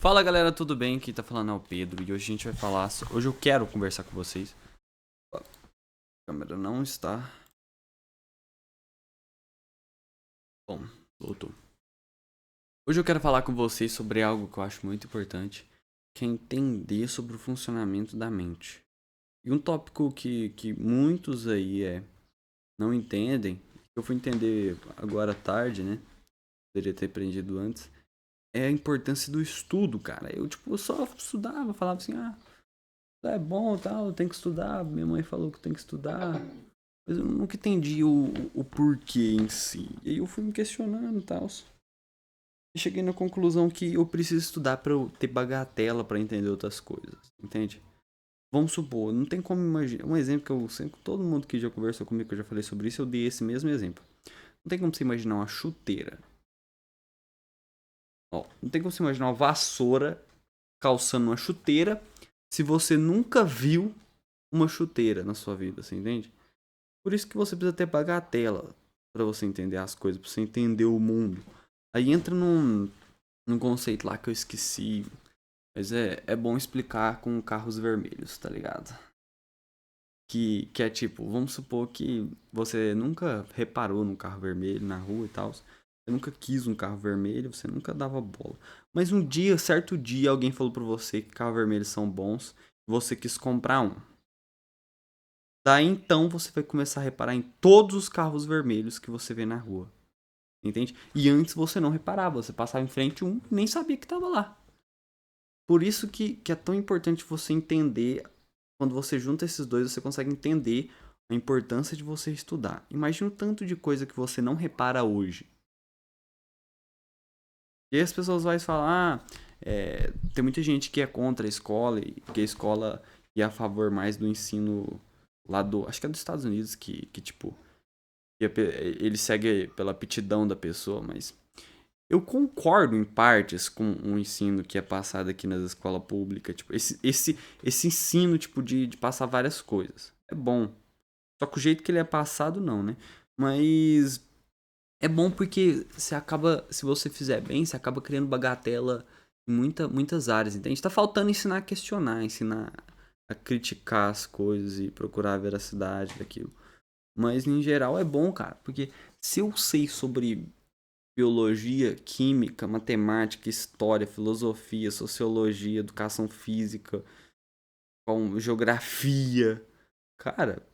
Fala galera, tudo bem? Quem tá falando é o Pedro e hoje a gente vai falar. Hoje eu quero conversar com vocês. A câmera não está. Bom, voltou. Hoje eu quero falar com vocês sobre algo que eu acho muito importante, que é entender sobre o funcionamento da mente. E um tópico que muitos aí não entendem, que eu fui entender agora à tarde, né? Poderia ter aprendido antes, é a importância do estudo, cara. Eu só estudava, falava assim, é bom e tal, tem que estudar. Minha mãe falou que tem que estudar. Mas eu nunca entendi o porquê em si. E aí eu fui me questionando e tal. E cheguei na conclusão que eu preciso estudar pra eu ter bagatela pra entender outras coisas. Entende? Vamos supor, não tem como imaginar. Um exemplo que eu sempre, todo mundo que já conversou comigo, que eu já falei sobre isso, eu dei esse mesmo exemplo. Não tem como você imaginar uma chuteira. Ó, não tem como você imaginar uma vassoura calçando uma chuteira se você nunca viu uma chuteira na sua vida, você entende? Por isso que você precisa ter bagatela pra você entender as coisas, pra você entender o mundo. Aí entra num conceito lá que eu esqueci, mas é bom explicar com carros vermelhos, tá ligado? Que é tipo, vamos supor que você nunca reparou num carro vermelho na rua e tal. Você nunca quis um carro vermelho, você nunca dava bola. Mas um dia, certo dia, alguém falou pra você que carros vermelhos são bons, e você quis comprar um. Daí então você vai começar a reparar em todos os carros vermelhos que você vê na rua. Entende? E antes você não reparava, você passava em frente um e nem sabia que estava lá. Por isso que é tão importante você entender. Quando você junta esses dois, você consegue entender a importância de você estudar. Imagina o tanto de coisa que você não repara hoje. E aí as pessoas vão falar, tem muita gente que é contra a escola, e que a escola é a favor mais do ensino lá do, acho que é dos Estados Unidos, que tipo, ele segue pela aptidão da pessoa, mas eu concordo em partes com o ensino que é passado aqui nas escolas públicas, tipo, esse ensino tipo de passar várias coisas. É bom. Só que o jeito que ele é passado não, né? Mas é bom porque você acaba, se você fizer bem, você acaba criando bagatela em muitas áreas, entende? Tá faltando ensinar a questionar, ensinar a criticar as coisas e procurar a veracidade daquilo. Mas em geral é bom, cara, porque se eu sei sobre biologia, química, matemática, história, filosofia, sociologia, educação física, com geografia, cara,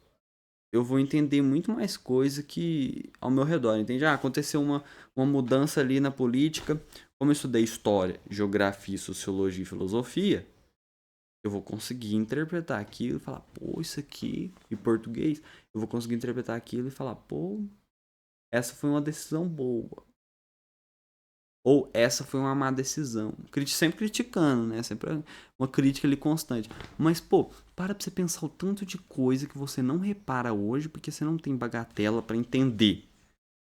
eu vou entender muito mais coisa que ao meu redor, entende? Aconteceu uma mudança ali na política, como eu estudei história, geografia, sociologia e filosofia, eu vou conseguir interpretar aquilo e falar, pô, isso aqui, em português, eu vou conseguir interpretar aquilo e falar, pô, essa foi uma decisão boa. Ou essa foi uma má decisão. Sempre criticando, né? Sempre uma crítica ali constante. Mas, pô, para pra você pensar o tanto de coisa que você não repara hoje porque você não tem bagatela pra entender.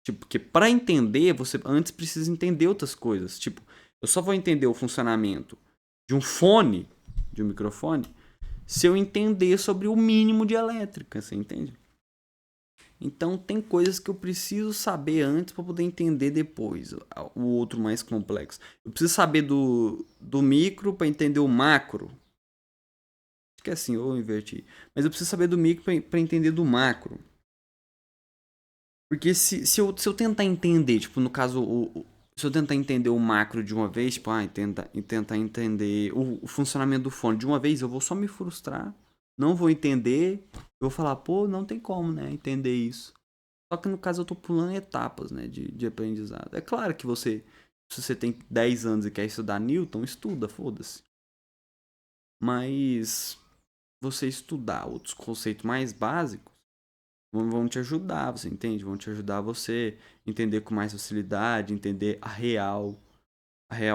Tipo, porque pra entender, você antes precisa entender outras coisas. Tipo, eu só vou entender o funcionamento de um fone, de um microfone, se eu entender sobre o mínimo de elétrica, você entende? Então tem coisas que eu preciso saber antes para poder entender depois o outro mais complexo. Eu preciso saber do micro para entender o macro. Acho que é assim, ou eu inverti. Mas eu preciso saber do micro para entender do macro. Porque se eu tentar entender, tipo, no caso, se eu tentar entender o macro de uma vez, tipo, tentar entender o funcionamento do fone de uma vez, eu vou só me frustrar. Não vou entender. Eu vou falar, pô, não tem como, né, entender isso. Só que no caso eu tô pulando etapas, né, de aprendizado. É claro que se você tem 10 anos e quer estudar Newton, estuda, foda-se. Mas você estudar outros conceitos mais básicos vão te ajudar, você entende? Vão te ajudar a você entender com mais facilidade, entender a real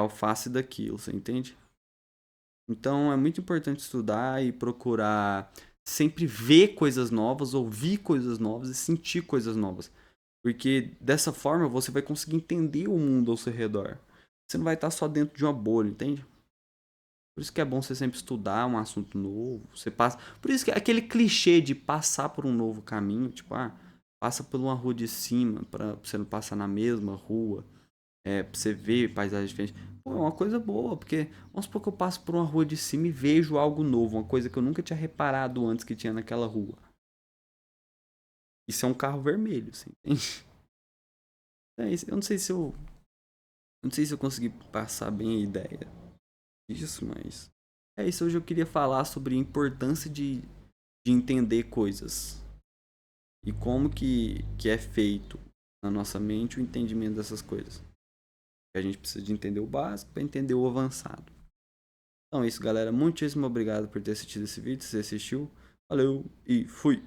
face daquilo, você entende? Então é muito importante estudar e procurar sempre ver coisas novas, ouvir coisas novas e sentir coisas novas. Porque dessa forma você vai conseguir entender o mundo ao seu redor. Você não vai estar só dentro de uma bolha, entende? Por isso que é bom você sempre estudar um assunto novo. Você passa. Por isso que é aquele clichê de passar por um novo caminho, tipo, passa por uma rua de cima para você não passar na mesma rua. pra você ver paisagens diferentes. Pô, é uma coisa boa, porque vamos supor que eu passo por uma rua de cima e vejo algo novo, uma coisa que eu nunca tinha reparado antes que tinha naquela rua. Isso é um carro vermelho, assim, entende? É isso. Eu não sei se eu consegui passar bem a ideia disso, mas é isso. Hoje eu queria falar sobre a importância de entender coisas e como que é feito na nossa mente o entendimento dessas coisas. A gente precisa de entender o básico para entender o avançado. Então é isso, galera. Muitíssimo obrigado por ter assistido esse vídeo. Se você assistiu, valeu e fui!